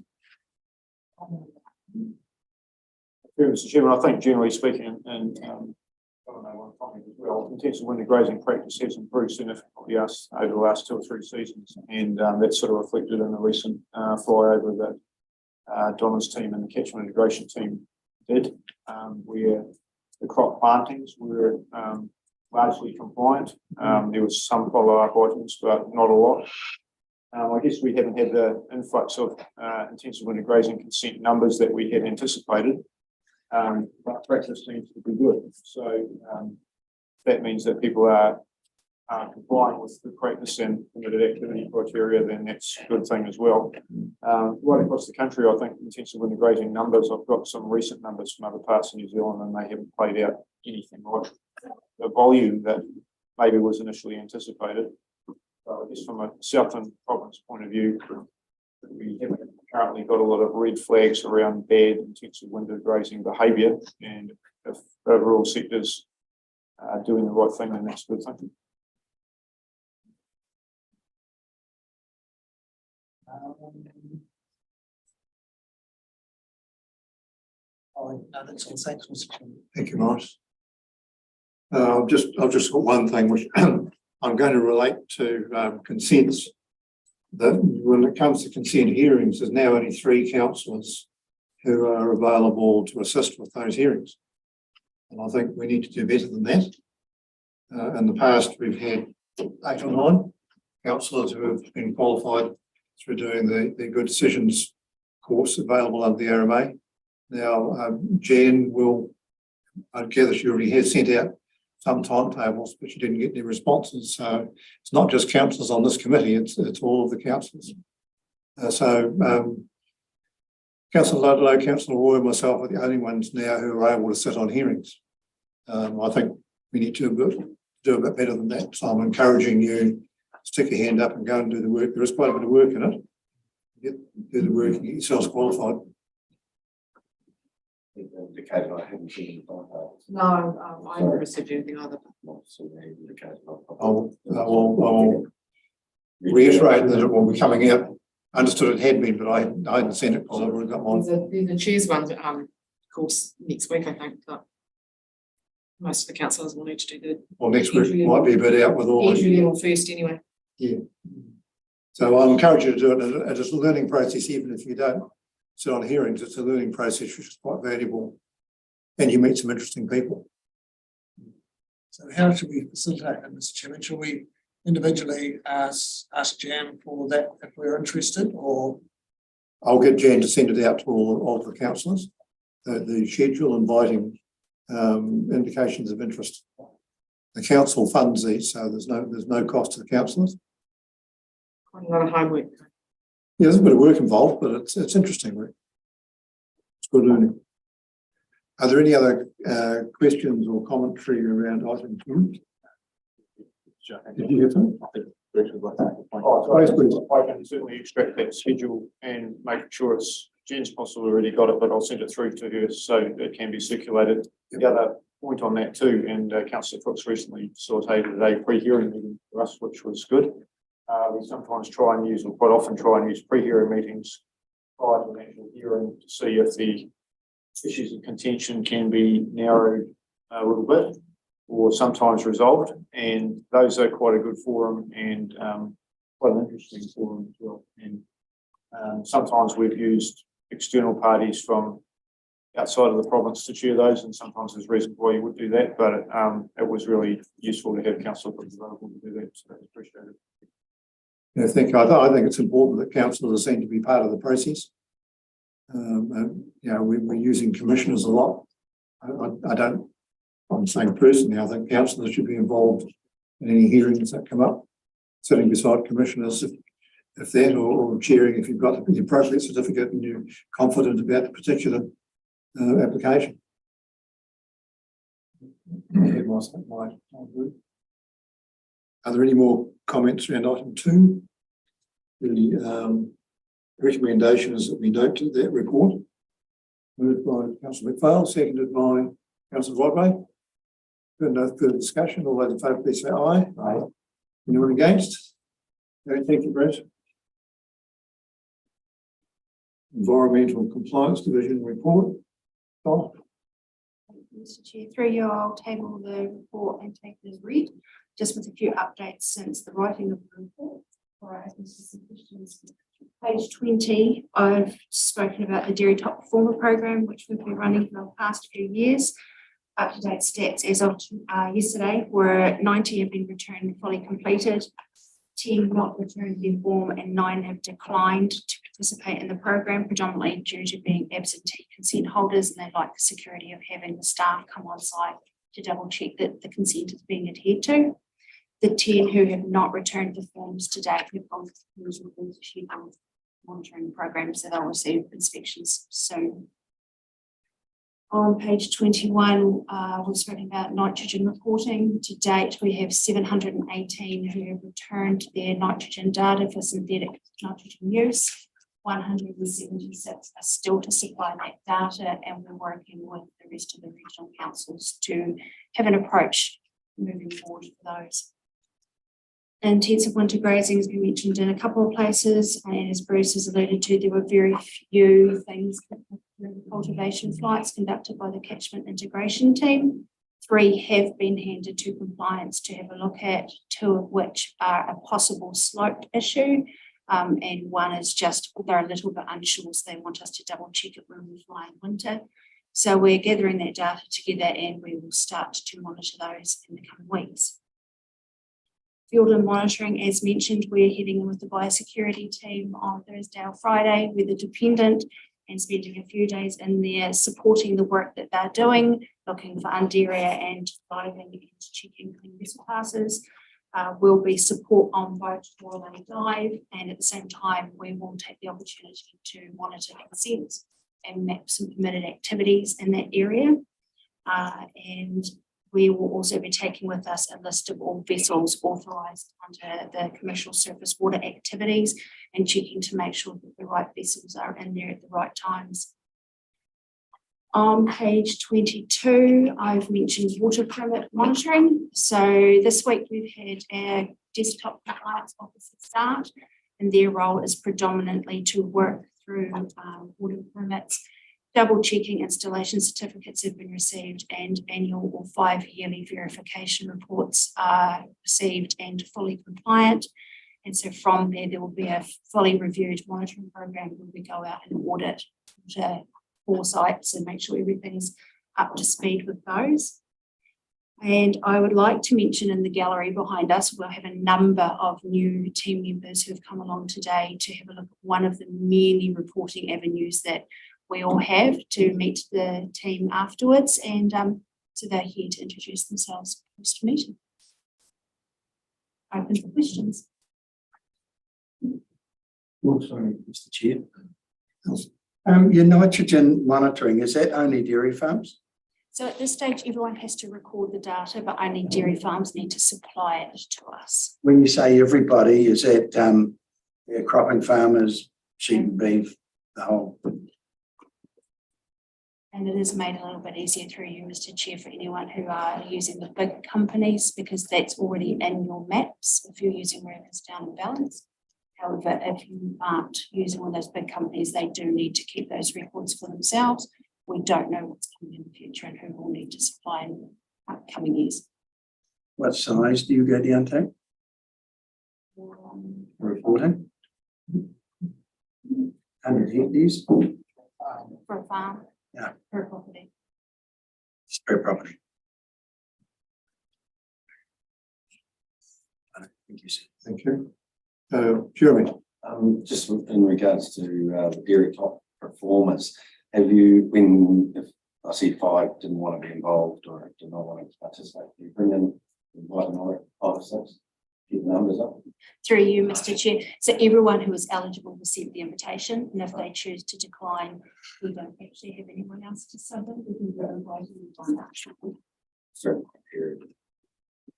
Mr. Chairman, I think generally speaking, and I don't know, one comment as well, intensive winter grazing practice has improved significantly over the last 2 or 3 seasons, and that's sort of reflected in the recent flyover that Donna's team and the catchment integration team did, where the crop plantings were largely compliant. There was some follow-up items, but not a lot. I guess we haven't had the influx of intensive winter grazing consent numbers that we had anticipated. But practice seems to be good. So that means that people are complying with the practice and permitted activity criteria, then that's a good thing as well. Right across the country, I think intensive winter grazing numbers, I've got some recent numbers from other parts of New Zealand and they haven't played out anything like the volume that maybe was initially anticipated. I guess from a Southern Province point of view, we haven't currently got a lot of red flags around bad intensive winter grazing behaviour, and if overall sectors are doing the right thing, then that's a good thing. Oh, no, that's all. Thanks, Mr. Chairman. Thank you, Morris. I've just got one thing which I'm going to relate to consents. That when it comes to consent hearings, there's now only 3 councillors who are available to assist with those hearings. And I think we need to do better than that. In the past, we've had 8 or 9 councillors who have been qualified through doing the good decisions course available under the RMA. Now, Jan will, I gather she already has sent out some timetables, but she didn't get any responses. So it's not just councillors on this committee, it's all of the councillors. Councillor Ludlow, Councillor Roy and myself are the only ones now who are able to sit on hearings. I think we need to do a bit better than that. So I'm encouraging you, stick your hand up and go and do the work. There is quite a bit of work in it. Do the work and get yourselves qualified. Indicated I haven't seen the timetables. No, I haven't received anything either. Not so they indicated. I will reiterate that it will be coming out. I understood it had been, but I hadn't seen it because I've already got mine. The chair's ones, of course, next week, I think, but most of the councillors will need to do the Or next week might be a bit out with all. entry level first anyway. Yeah. So I'll encourage you to do it. It is a learning process, even if you don't sit on hearings. It's a learning process which is quite valuable, and you meet some interesting people. So how should we facilitate that, Mr. Chairman? Should we individually ask Jan for that if we're interested, or? I'll get Jan to send it out to all of the councillors, the schedule inviting indications of interest. The council funds these, so there's no cost to the councillors. Quite a lot of homework. Yeah, there's a bit of work involved, but it's interesting work. It's good learning. Are there any other questions or commentary around item 2? Did you get them? Oh, sorry, I can certainly extract that schedule and make sure it's Jen's possibly already got it, but I'll send it through to her so it can be circulated. The other point on that too, and Councillor Crooks recently facilitated a pre-hearing meeting for us, which was good. We sometimes try and use, or quite often try and use pre-hearing meetings prior to an actual hearing to see if the issues of contention can be narrowed a little bit or sometimes resolved. And those are quite a good forum and quite an interesting forum as well. And sometimes we've used external parties from outside of the province to chair those, and sometimes there's reasons why you would do that, but it was really useful to have councillors available to do that, so that's appreciated. Yeah, I think it's important that councillors are seen to be part of the process. And, you know, we're using commissioners a lot. I'm saying personally, I think councillors should be involved in any hearings that come up, sitting beside commissioners if that, or chairing if you've got the appropriate certificate and you're confident about the particular application. Are there any more comments around item 2? The recommendation is that we note that report. Moved by Councillor McPhail, seconded by Councillor Rodway. No further discussion. All those in favour, please say aye. Aye. Anyone against? Okay, thank you, Brett. Environmental Compliance Division report. Oh. Mr. Chair, through you, I'll table the report and take it as read, just with a few updates since the writing of the report. Page 20, I've spoken about the Dairy Top Performer program, which we've been running for the past few years. Up-to-date stats as of yesterday were 90 have been returned fully completed, 10 not returned in form, and 9 have declined to participate in the program, predominantly due to being absentee consent holders, and they like the security of having the staff come on site to double check that the consent is being adhered to. The 10 who have not returned the forms to date have gone through the scheduled monitoring program, so they'll receive inspections soon. On page 21, we've spoken about nitrogen reporting. To date, we have 718 who have returned their nitrogen data for synthetic nitrogen use. 176 are still to supply that data, and we're working with the rest of the regional councils to have an approach moving forward for those. Intensive winter grazing has been mentioned in a couple of places, and as Bruce has alluded to, there were very few things, cultivation flights conducted by the catchment integration team. 3 have been handed to compliance to have a look at, 2 of which are a possible slope issue. And 1 is just, they're a little bit unsure, so they want us to double check it when we fly in winter. So we're gathering that data together, and we will start to monitor those in the coming weeks. Field and monitoring, as mentioned, we're heading in with the biosecurity team on Thursday or Friday, weather dependent, and spending a few days in there supporting the work that they're doing, looking for Undaria and diving and checking clean vessel passes. Will be support on both while they dive, and at the same time we will take the opportunity to monitor consent and map some permitted activities in that area. And we will also be taking with us a list of all vessels authorised under the commercial surface water activities and checking to make sure that the right vessels are in there at the right times. On page 22, I've mentioned water permit monitoring. So this week we've had our desktop compliance officer start, and their role is predominantly to work through water permits, double checking installation certificates have been received and annual or 5-yearly verification reports are received and fully compliant. And so from there will be a fully reviewed monitoring program where we go out and audit to 4 sites and make sure everything's up to speed with those. And I would like to mention in the gallery behind us, we'll have a number of new team members who have come along today to have a look at one of the many reporting avenues that we all have to meet the team afterwards. And so they're here to introduce themselves post meeting. Open for questions. Sorry, Mr. Chair. Your nitrogen monitoring, is that only dairy farms? So at this stage, everyone has to record the data, but only dairy farms need to supply it to us. When you say everybody, is that cropping farmers, sheep and beef, the whole? And it is made a little bit easier through you, Mr. Chair, for anyone who are using the big companies, because that's already in your maps if you're using Rivers Down and Balance. However, if you aren't using one of those big companies, they do need to keep those records for themselves. We don't know what's coming in the future and who will need to supply in upcoming years. What size do you go down to? Reporting? 100 hectares? For a farm. Yeah. Per property. It's per property. Thank you, sir. Thank you. Jeremy. Just in regards to the dairy top performance, have you, when if I see 5 didn't want to be involved or did not want to participate, do you bring in invite another 5 or 6, keep the numbers up? Through you, Mr. Chair. So everyone who is eligible received the invitation, and if they choose to decline, we don't actually have anyone else to sub it. We can go and write it on that. Certain period.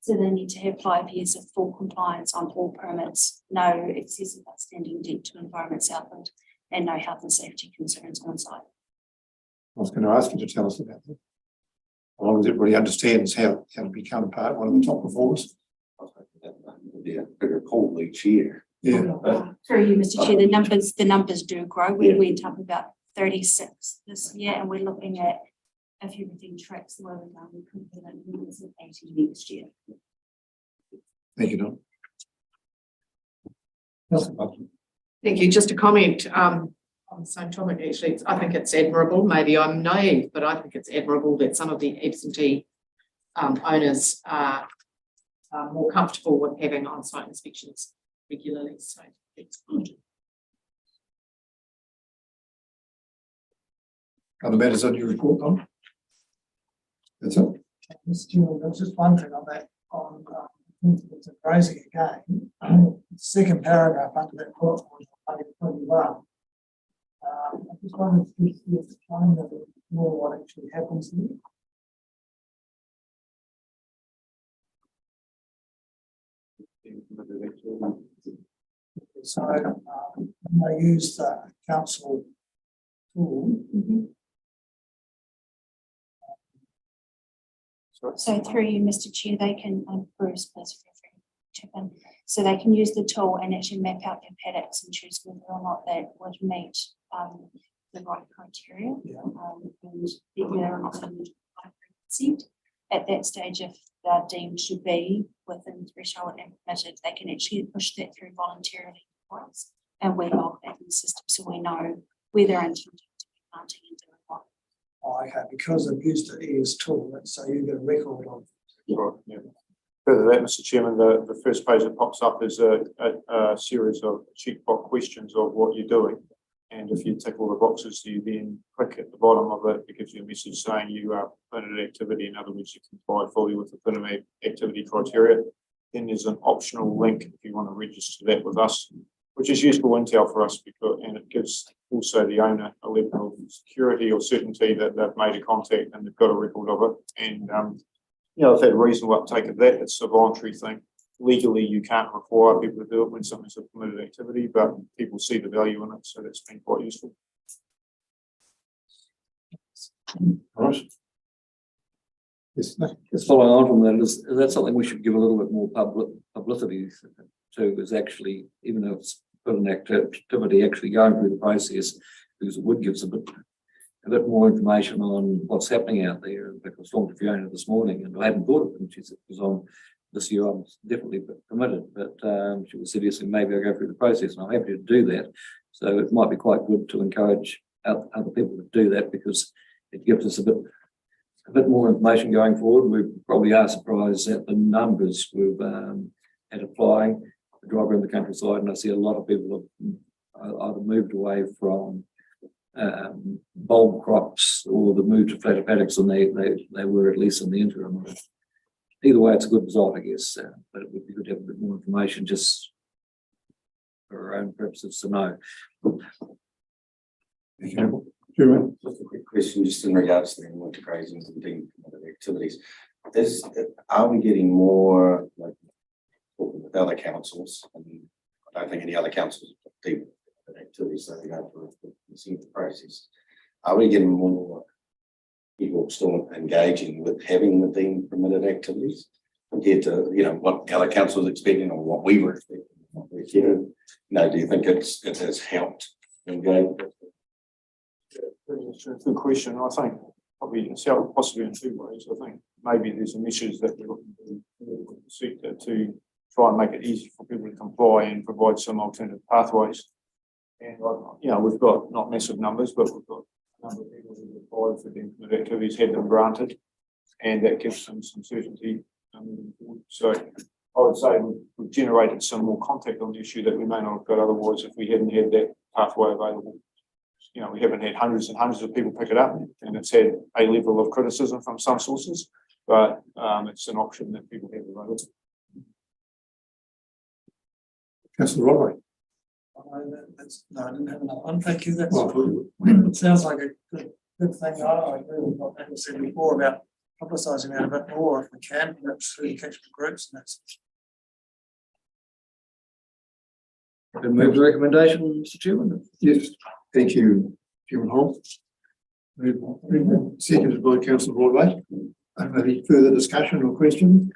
So they need to have 5 years of full compliance on all permits, no excessive outstanding debt to Environment Southland, and no health and safety concerns on site. I was going to ask you to tell us about that. As long as everybody understands how to become one of the top performers. That would be a bigger pool each year. Yeah. Through you, Mr. Chair, the numbers do grow. We went up about 36 this year, and we're looking at, if everything tracks the way we're going, we could be at numbers of 80 next year. Thank you, Don. Thank you. Just a comment on the same topic, actually. I think it's admirable. Maybe I'm naive, but I think it's admirable that some of the absentee owners are more comfortable with having on-site inspections regularly. So it's good. Other matters on your report, Don? That's it. Mr. Chairman, there's just one thing on that, on It's crazy again. Second paragraph under that point was page 21. I just wanted to explain a bit more what actually happens there. So when they use the council tool, So through you, Mr. Chair, they can, Bruce, please feel free to chip in. So they can use the tool and actually map out their paddocks and choose whether or not that would meet the right criteria. And whether or not they need 5%. At that stage, if they're deemed to be within threshold and permitted, they can actually push that through voluntarily for us. And we log that in the system so we know where they're intending to be planting and doing what. okay, because they've used the ES tool, so you get a record of. Right, yeah. Further to that, Mr. Chairman, the first page that pops up is a series of checkbox questions of what you're doing. And if you tick all the boxes, you then click at the bottom of it, it gives you a message saying you are permitted activity. In other words, you comply fully with the permitted activity criteria. Then there's an optional link if you want to register that with us, which is useful intel for us because, and it gives also the owner a level of security or certainty that they've made a contact and they've got a record of it. And, you know, if they had a reasonable uptake of that, it's a voluntary thing. Legally, you can't require people to do it when something's a permitted activity, but people see the value in it, so that's been quite useful. Right. Yes, no, Just following on from that, is that something we should give a little bit more publicity to, is actually, even though it's got an activity actually going through the process, because it would give us a bit more information on what's happening out there. Because I talked to Fiona this morning and I hadn't thought of it, and she said it was on this year. I'm definitely permitted, but she was seriously, maybe I'll go through the process, and I'm happy to do that. So it might be quite good to encourage other people to do that, because it gives us a bit more information going forward. We probably are surprised at the numbers we've had applying. I drive around the countryside and I see a lot of people have either moved away from bulb crops or the moved to flatter paddocks than they were, at least in the interim. Either way, it's a good result, I guess, but it would be good to have a bit more information just for our own purposes to know. Chairman. Just a quick question, just in regards to the winter grazings and deemed permitted activities. Are we getting more, like, talking with other councils? And I don't think any other councils deem permitted activities, so they go through the consent process. Are we getting more people still engaging with having the deemed permitted activities compared to, you know, what other councils expecting or what we were expecting? You know, do you think it has helped engage? It's a good question. I think probably possibly in two ways. I think maybe there's some issues that we're looking to seek to try and make it easy for people to comply and provide some alternative pathways. And you know, we've got not massive numbers, but we've got a number of people who applied for the implemented activities, had them granted, and that gives them some certainty. So I would say we've generated some more contact on the issue that we may not have got otherwise if we hadn't had that pathway available. You know, we haven't had hundreds and hundreds of people pick it up, and it's had a level of criticism from some sources, but it's an option that people have available. Councillor Rodway. No, I didn't have another one. Thank you. That's, Well, it sounds like a good thing. I agree with what people said before about publicising that a bit more if we can, perhaps through catchment groups, and that's. Can move the recommendation, Mr. Chairman? yes, thank you, Chairman Hall. Seconded by Councillor Broadway. Any further discussion or question?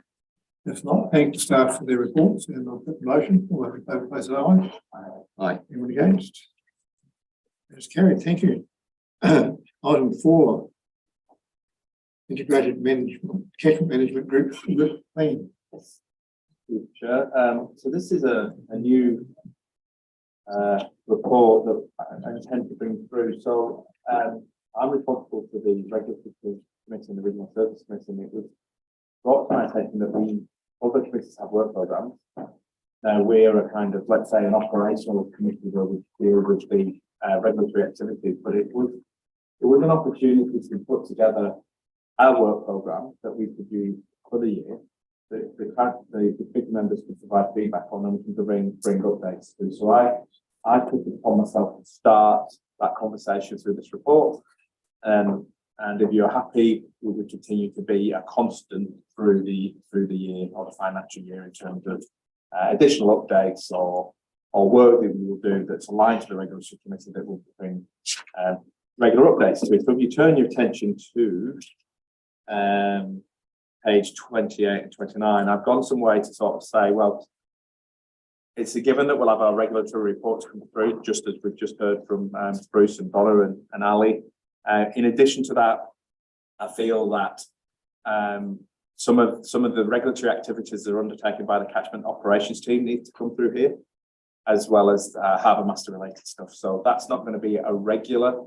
If not, thank the staff for their reports, and I'll put the motion. All those in favour, please say aye. Aye. Anyone against? That's carried, thank you. Item 4. Integrated Management, Catchment Management Group plan. Sure. So this is a new report that I intend to bring through. So I'm responsible for the regulatory committee and the regional service committee, and it was brought to my attention that all the committees have work programs. Now we're a kind of, let's say, an operational committee where we deal with the regulatory activities, but it was an opportunity to put together our work program that we could use for the year the committee members can provide feedback on and we can bring updates to. So I took it upon myself to start that conversation through this report. And if you're happy, we would continue to be a constant through the year or the financial year in terms of additional updates or work that we will do that's aligned to the regulatory committee that will bring regular updates to it. So if you turn your attention to page 28 and 29, I've gone some way to sort of say, well, it's a given that we'll have our regulatory reports come through, just as we've just heard from Bruce and Donna and Ali. In addition to that, I feel that some of the regulatory activities that are undertaken by the catchment operations team need to come through here, as well as harbour master related stuff. So that's not going to be a regular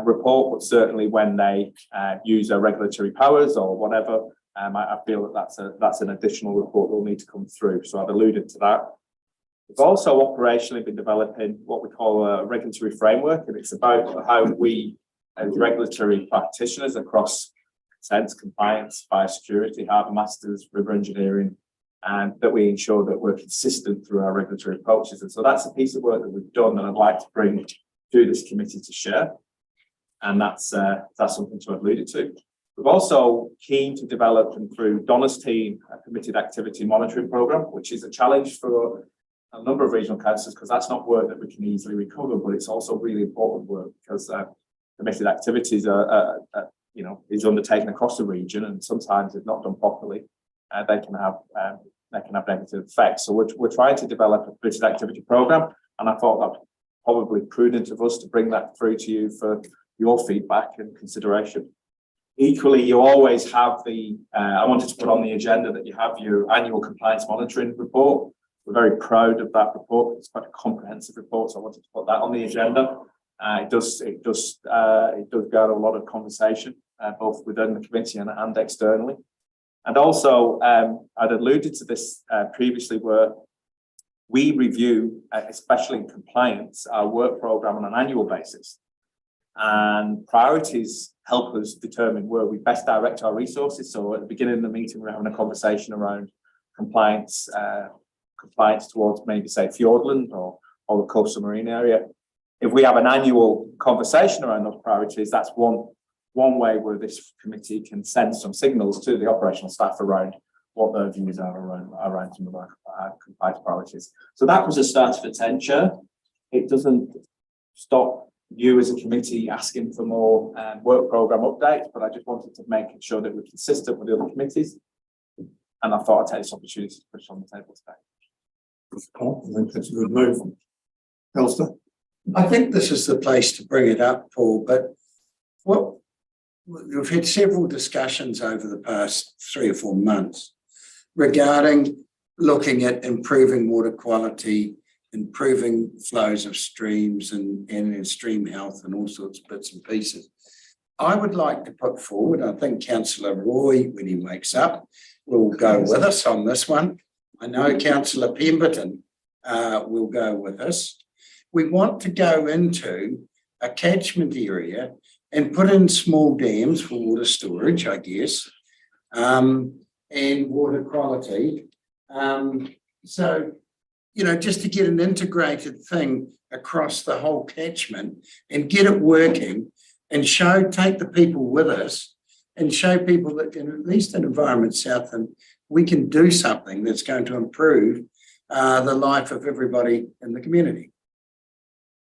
report, but certainly when they use their regulatory powers or whatever, I feel that that's an additional report that will need to come through. So I've alluded to that. We've also operationally been developing what we call a regulatory framework, and it's about how we, as regulatory practitioners across consent, compliance, biosecurity, harbour masters, river engineering, and that we ensure that we're consistent through our regulatory approaches. And so that's a piece of work that we've done that I'd like to bring to this committee to share. And that's something to have alluded to. We're also keen to develop, and through Donna's team, a permitted activity monitoring programme, which is a challenge for a number of regional councils, because that's not work that we can easily recover, but it's also really important work because permitted activities is undertaken across the region, and sometimes if not done properly, they can have negative effects. So we're trying to develop a permitted activity programme, and I thought that probably prudent of us to bring that through to you for your feedback and consideration. Equally, you always have I wanted to put on the agenda that you have your annual compliance monitoring report. We're very proud of that report. It's quite a comprehensive report, so I wanted to put that on the agenda. It does gather a lot of conversation, both within the committee and externally. And also, I'd alluded to this previously, where we review, especially in compliance, our work programme on an annual basis. And priorities help us determine where we best direct our resources. So at the beginning of the meeting, we're having a conversation around compliance towards maybe say Fiordland or the coastal marine area. If we have an annual conversation around those priorities, that's one way where this committee can send some signals to the operational staff around what their views are around some of our compliance priorities. So that was a start of a Chair. It doesn't stop you as a committee asking for more work programme updates, but I just wanted to make sure that we're consistent with the other committees. And I thought I'd take this opportunity to put it on the table today. I think that's a good move. Elster? I think this is the place to bring it up, Paul, but we've had several discussions over the past 3 or 4 months regarding looking at improving water quality, improving flows of streams and stream health and all sorts of bits and pieces. I would like to put forward, I think Councillor Roy, when he wakes up, will go with us on this one. I know Councillor Pemberton will go with us. We want to go into a catchment area and put in small dams for water storage, I guess, and water quality. So, just to get an integrated thing across the whole catchment and get it working and take the people with us and show people that at least in Environment South, and we can do something that's going to improve the life of everybody in the community.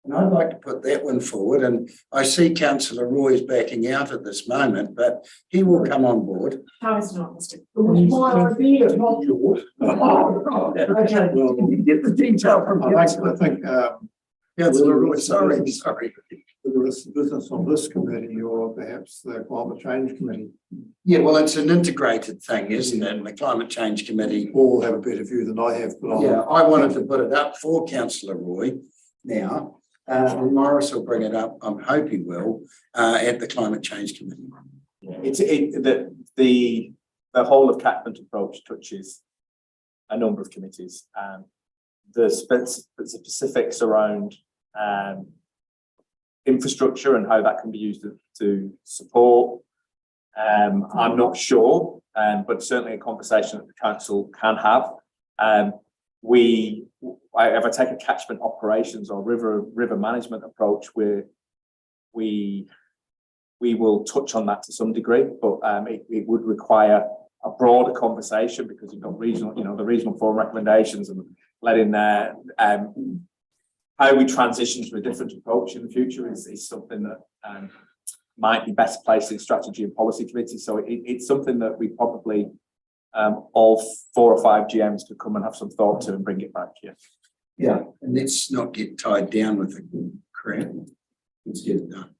And I'd like to put that one forward, and I see Councillor Roy is backing out at this moment, but he will come on board. How is not, Mr. It was my idea, not yours. Okay, you get the detail from I think Councillor Roy, sorry. the business on this committee or perhaps the climate change committee Yeah, well, it's an integrated thing, isn't it? And the Climate Change Committee. all have a better view than I have. But Yeah, I wanted to put it up for Councillor Roy now. And Morris will bring it up, I'm hoping will, at the Climate Change Committee. The whole of catchment approach touches a number of committees. The specifics around infrastructure and how that can be used to support I'm not sure, but certainly a conversation that the council can have. If I take a catchment operations or river management approach, where we will touch on that to some degree, but it would require a broader conversation, because you've got regional, the regional forum recommendations, and letting how we transition to a different approach in the future is something that might be best placed in strategy and policy committee. So it's something that we probably all 4 or 5 GMs could come and have some thought to and bring it back here. Yeah, and let's not get tied down with the crowd. Let's get it done.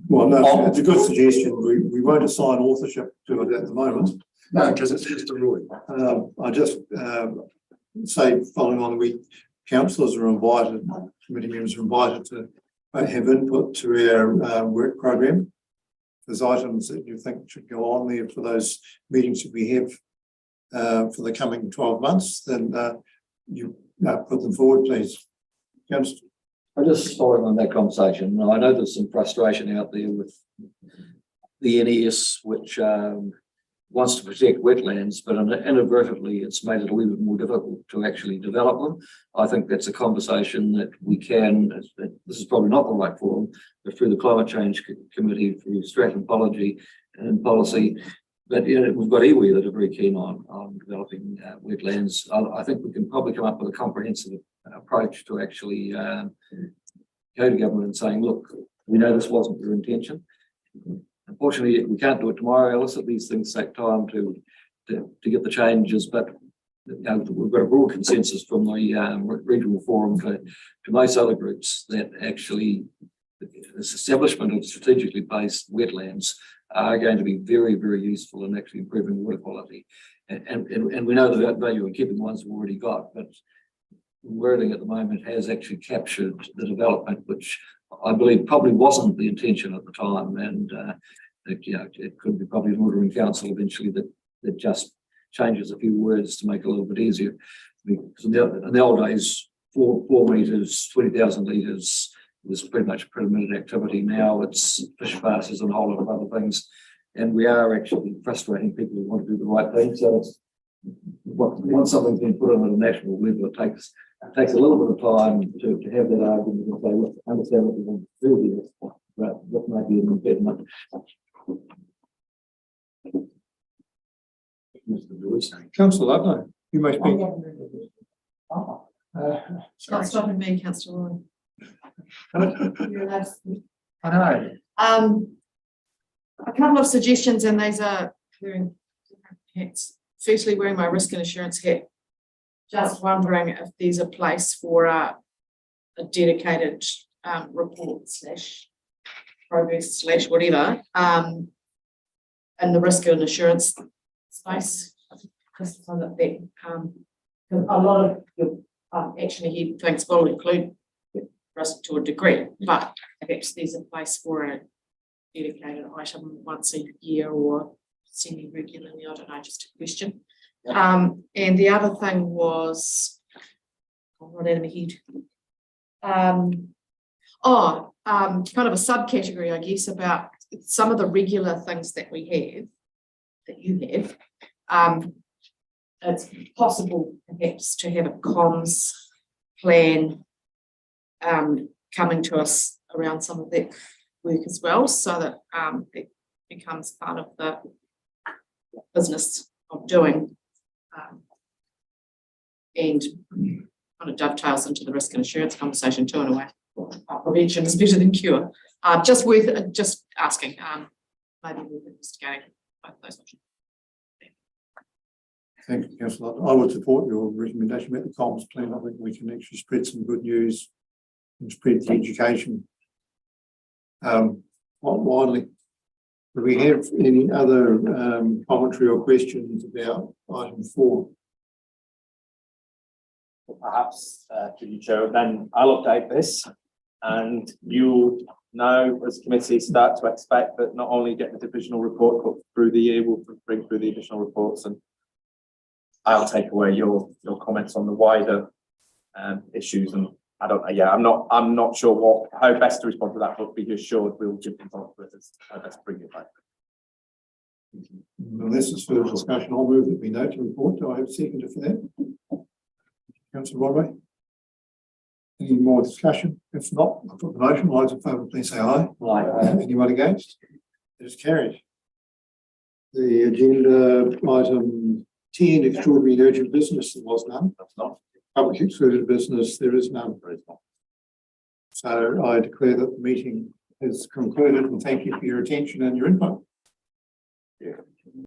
Well, no, it's a good suggestion. We won't assign authorship to it at the moment. No, because it's just a rule. I just say, following on the week, councillors are invited, committee members are invited to have input to our work program. There's items that you think should go on there for those meetings that we have for the coming 12 months, then you put them forward, please. Councillor. I just following on that conversation, I know there's some frustration out there with the NES, which wants to protect wetlands, but inadvertently it's made it a little bit more difficult to actually develop them. I think that's a conversation that we can, this is probably not the right forum, but through the Climate Change Committee, through Stratton Policy and Policy, but we've got iwi that are very keen on developing wetlands. I think we can probably come up with a comprehensive approach to actually go to government and saying, look, we know this wasn't your intention. Unfortunately, we can't do it tomorrow, Alice. These things take time to get the changes, but we've got a broad consensus from the regional forum to most other groups that actually this establishment of strategically placed wetlands are going to be very, very useful in actually improving water quality. And we know the value in keeping ones we've already got, but wording at the moment has actually captured the development, which I believe probably wasn't the intention at the time. And it could be probably an ordering council eventually that just changes a few words to make it a little bit easier. Because in the old days, 4 metres, 20,000 litres was pretty much permitted activity. Now it's fish passes and a whole lot of other things. And we are actually frustrating people who want to do the right thing. So it's, once something's been put on at a national level, it takes a little bit of time to have that argument and say, look, understand what we want to do here, but that might be an impediment. Councillor Ludlow, you may speak. Not stopping me, Councillor Roy. You're allowed to speak. I know. A couple of suggestions, and these are wearing different hats. Firstly, wearing my risk and assurance hat. Just wondering if there's a place for a dedicated report / progress / whatever in the risk and assurance space. Just so that because a lot of your action ahead things will include risk to a degree, but perhaps there's a place for a dedicated item once a year or semi-regularly. I don't know, just a question. And the other thing was, I'm not out of my head. Kind of a subcategory, I guess, about some of the regular things that we have, that you have. It's possible perhaps to have a comms plan coming to us around some of that work as well, so that it becomes part of the business of doing. And kind of dovetails into the risk and assurance conversation too, in a way. Prevention is better than cure. Just asking. Maybe we're investigating both those options. Thank you, Councillor. I would support your recommendation about the comms plan. I think we can actually spread some good news and spread the education widely. Do we have any other commentary or questions about item 4? Perhaps to you, Chair, then I'll update this, and you now as committee start to expect that not only get the divisional report, but through the year we'll bring through the additional reports, and I'll take away your comments on the wider issues. And I don't know, yeah, I'm not sure how best to respond to that, but be assured we'll give them thought to it as how best to bring it back. Unless there's further discussion, I'll move that we note the report. Do I have a seconder for that? Councillor Rodway? Any more discussion? If not, I'll put the motion. All those in favour, please say aye. Anyone against? It is carried. The agenda item 10, extraordinary and urgent business, there was none. That's not. Public excluded business, there is none. So I declare that the meeting is concluded and thank you for your attention and your input. Yeah.